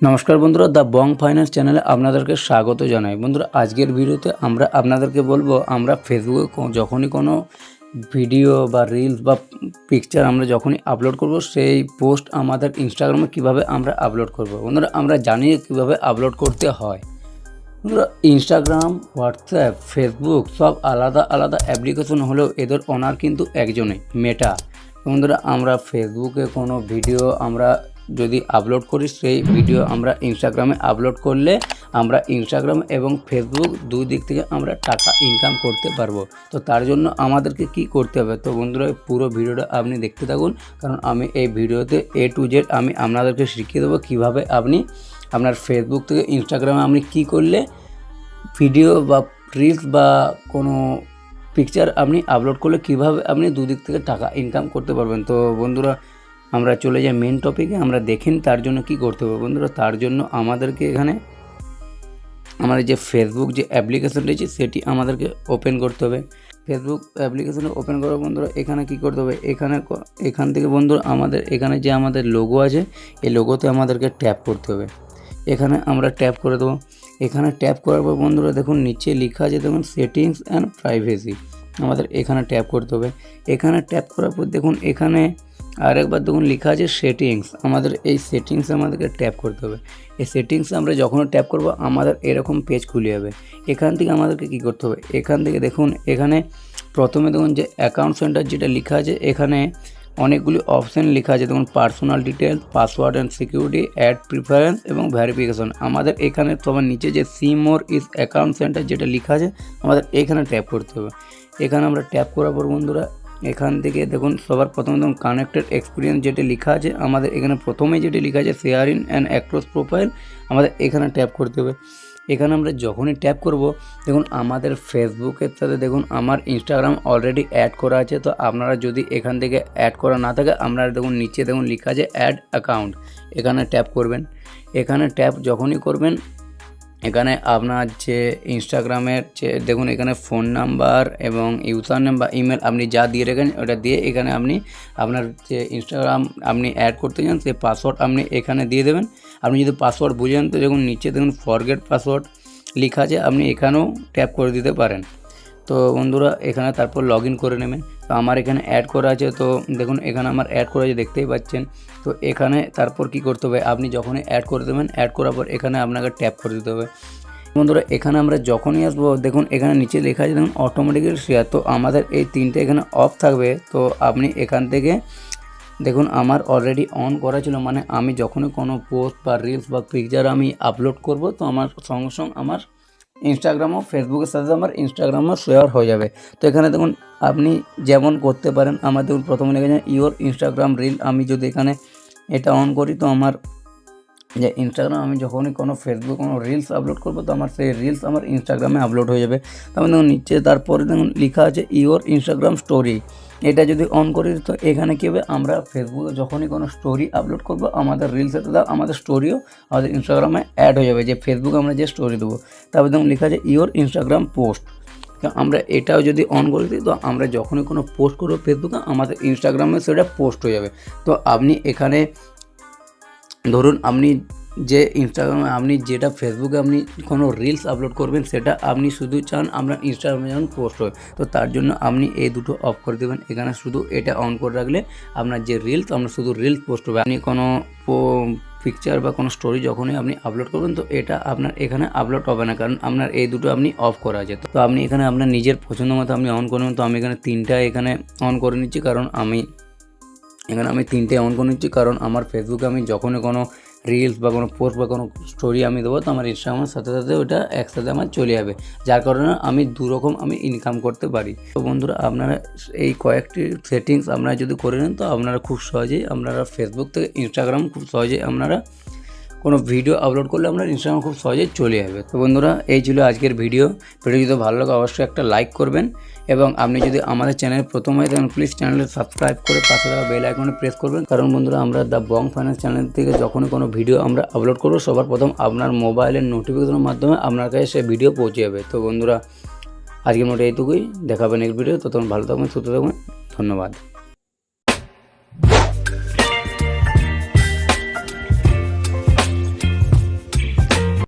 নমস্কার বন্ধুরা, the Bong finance চ্যানেলে আপনাদেরকে স্বাগত জানাই। বন্ধুরা, আজকের ভিডিওতে আমরা আপনাদেরকে বলবো আমরা ফেসবুকে যখনই কোনো ভিডিও বা রিলস বা পিকচার আমরা যখনই আপলোড করব, সেই পোস্ট আমাদের ইনস্টাগ্রামে কিভাবে আমরা আপলোড করব। বন্ধুরা, আমরা জানি কীভাবে আপলোড করতে হয়। বন্ধুরা, ইনস্টাগ্রাম, হোয়াটসঅ্যাপ, ফেসবুক সব আলাদা আলাদা অ্যাপ্লিকেশন হলেও এদের ওনার কিন্তু একজনই, মেটা। বন্ধুরা, আমরা ফেসবুকে কোনো ভিডিও আমরা যদি আপলোড করি, সেই ভিডিও আমরা ইনস্টাগ্রামে আপলোড করলে আমরা ইনস্টাগ্রাম এবং ফেসবুক দুই দিক থেকে আমরা টাকা ইনকাম করতে পারবো। তো তার জন্য আমাদেরকে কি করতে হবে? তো বন্ধুরা, পুরো ভিডিওটা আপনি দেখতে থাকুন, কারণ আমি এই ভিডিওতে A to Z আমি আপনাদেরকে শিখিয়ে দেবো কীভাবে আপনি আপনার ফেসবুক থেকে ইনস্টাগ্রামে আপনি কী করলে ভিডিও বা রিলস বা কোনো পিকচার আপনি আপলোড করলে কীভাবে আপনি দুদিক থেকে টাকা ইনকাম করতে পারবেন। তো বন্ধুরা, আমরা চলে যাই মেন টপিকে। আমরা দেখেন তার জন্য কি করতে হবে। বন্ধুরা, তার জন্য আমাদেরকে এখানে আমাদের যে ফেসবুক যে অ্যাপ্লিকেশন রয়েছে সেটি আমাদেরকে ওপেন করতে হবে। ফেসবুক অ্যাপ্লিকেশনে ওপেন করার বন্ধুরা এখানে কি করতে হবে, এখান থেকে বন্ধুরা আমাদের এখানে যে আমাদের লোগো আছে, এই লোগোতে আমাদেরকে ট্যাপ করতে হবে। এখানে আমরা ট্যাপ করে দেবো। এখানে ট্যাপ করার পর বন্ধুরা দেখুন নিচে লেখা আছে, দেখুন সেটিংস অ্যান্ড প্রাইভেসি, আমাদের এখানে ট্যাপ করতে হবে। এখানে ট্যাপ করার পর দেখুন এখানে আরেকবার দেখুন লেখা আছে সেটিংস, আমাদের এই সেটিংসে আমাদেরকে ট্যাপ করতে হবে। এই সেটিংসে আমরা যখন ট্যাপ করব আমাদের এরকম পেজ খুলে যাবে। এখান থেকে আমাদেরকে কি করতে হবে, এখান থেকে দেখুন এখানে প্রথমে দেখুন যে অ্যাকাউন্ট সেন্টার যেটা লেখা আছে, এখানে অনেকগুলি অপশান লেখা আছে। দেখুন personal details, password and security, ad preference এবং ভেরিফিকেশন। আমাদের এখানে সবার নিচে যে see more is account centre যেটা লেখা আছে, আমাদের এখানে ট্যাপ করতে হবে। এখানে আমরা ট্যাপ করার পর বন্ধুরা এখান থেকে দেখুন সবার প্রথমে দেখুন কানেক্টেড এক্সপিরিয়েন্স যেটা লেখা আছে, আমাদের এখানে প্রথমে যেটা লেখা আছে share in and across profile, আমাদের এখানে ট্যাপ করতে হবে। এখানে আমরা যখনই ট্যাপ করব দেখুন আমাদের ফেসবুকের সাথে দেখুন আমার ইনস্টাগ্রাম অলরেডি অ্যাড করা আছে। তো আপনারা যদি এখান থেকে অ্যাড করা না থাকে, আপনারা দেখুন নিচে দেখুন লেখা আছে অ্যাড অ্যাকাউন্ট, এখানে ট্যাপ করবেন। এখানে ট্যাপ যখনই করবেন, এখানে আপনার যে ইনস্টাগ্রামের যে দেখুন এখানে ফোন নাম্বার এবং ইউজার নেম বা ইমেল আপনি যা দিয়ে রাখেন ওটা দিয়ে এখানে আপনি আপনার যে ইনস্টাগ্রাম আপনি অ্যাড করতে চান সেই পাসওয়ার্ড আপনি এখানে দিয়ে দেবেন। আপনি যদি পাসওয়ার্ড বুঝেন তো দেখুন নিচে দেখুন ফরগেট পাসওয়ার্ড লেখা আছে, আপনি এখানেও ট্যাপ করে দিতে পারেন। তো বন্ধুরা এখানে তারপর লগ ইন করে নেবেন। তো আমার এখানে অ্যাড করা আছে, তো দেখুন এখানে আমার অ্যাড করা আছে দেখতেই পাচ্ছেন। তো এখানে তারপর কি করতে হবে, আপনি যখনই অ্যাড করে দেবেন, অ্যাড করার পর এখানে আপনাকে ট্যাপ করে দিতে হবে। বন্ধুরা এখানে আমরা যখনই আসবো দেখুন এখানে নিচে লেখা আছে দেখুন অটোমেটিক্যালি শেয়ার, তো আমাদের এই তিনটে এখানে অফ থাকবে। তো আপনি এখান থেকে দেখুন আমার অলরেডি অন করা ছিল, মানে আমি যখনই কোনো পোস্ট বা রিলস বা পিকচার আমি আপলোড করব তো আমার সঙ্গে সঙ্গে আমার ইনস্টাগ্রাম ও ফেসবুকের সাথে আমার ইনস্টাগ্রামও শেয়ার হয়ে যাবে। তো এখানে দেখুন আপনি যেমন করতে পারেন। আমার দেখুন প্রথমে লেখা যায় ইওর ইনস্টাগ্রাম রিল, আমি যদি এখানে এটা অন করি তো আমার যে ইনস্টাগ্রাম আমি যখনই কোনো ফেসবুক কোনো রিলস আপলোড করবো তো আমার সেই রিলস আমার ইনস্টাগ্রামে আপলোড হয়ে যাবে। তারপরে দেখুন নিচে তারপরে দেখুন লেখা আছে ইওর ইনস্টাগ্রাম স্টোরি, এটা যদি অন করি তো এখানে কী হবে, আমরা ফেসবুকে যখনই কোনো স্টোরি আপলোড করবো আমাদের রিলসের সাথে আমাদের স্টোরিও আমাদের ইনস্টাগ্রামে অ্যাড হয়ে যাবে, যে ফেসবুকে আমরা যে স্টোরি দেবো। তারপরে দেখুন লেখা আছে ইওর ইনস্টাগ্রাম পোস্ট, আমরা এটাও যদি অন করে দিই তো আমরা যখনই কোনো পোস্ট করবো ফেসবুকে আমাদের ইনস্টাগ্রামে সেটা পোস্ট হয়ে যাবে। তো আপনি এখানে ধরুন আপনি যে ইনস্টাগ্রামে আপনি যেটা ফেসবুকে আপনি কোনো রিলস আপলোড করবেন সেটা আপনি শুধু চান আপনার ইনস্টাগ্রামে যেমন পোস্ট হয়, তো তার জন্য আপনি এই দুটো অফ করে দেবেন। এখানে শুধু এটা অন করে রাখলে আপনার যে রিলস আপনার শুধু রিলস পোস্ট হবে। আপনি কোনো পিকচার বা কোনো স্টোরি যখনই আপনি আপলোড করবেন তো এটা আপনার এখানে আপলোড হবে না, কারণ আপনার এই দুটো আপনি অফ করা আছে। তো আপনি এখানে আপনার নিজের পছন্দ মতো আপনি অন করবেন। তো আমি এখানে তিনটা এখানে অন করে নিচ্ছি, কারণ আমি তিনটে অন করে নিচ্ছি, কারণ আমার ফেসবুকে আমি যখনই কোনো রিলস বা কোনো পোস্ট বা কোনো স্টোরি আমি দেবো তো আমার ইনস্টাগ্রামের সাথে সাথে ওটা একসাথে আমার চলে যাবে, যার কারণে আমি দুরকম আমি ইনকাম করতে পারি। তো বন্ধুরা আপনারা এই কয়েকটি সেটিংস আপনারা যদি করে নেন তো আপনারা খুব সহজেই আপনারা ফেসবুক থেকে ইনস্টাগ্রাম খুব সহজেই আপনারা কোনো ভিডিও আপলোড করলে আপনার ইনস্টাগ্রাম খুব সহজেই চলে যাবে। তো বন্ধুরা এই ছিল আজকের ভিডিও যদি ভালো লাগে অবশ্যই একটা লাইক করবেন, এবং আপনি যদি আমাদের চ্যানেল প্রথম হয়ে থাকেন প্লিজ চ্যানেলটা সাবস্ক্রাইব করে পাশে থাকা বেল আইকনে প্রেস করবেন, কারণ বন্ধুরা আমরা দ্য বং ফাইন্যান্স চ্যানেল থেকে যখনই কোনো ভিডিও আমরা আপলোড করবো সবার প্রথম আপনার মোবাইলের নোটিফিকেশনের মাধ্যমে আপনার কাছে সেই ভিডিও পৌঁছে যাবে। তো বন্ধুরা আজকের মতো এইটুকুই, দেখাবেন নেক্সট ভিডিও, ততক্ষণ ভালো থাকবেন, সুস্থ থাকবেন, ধন্যবাদ।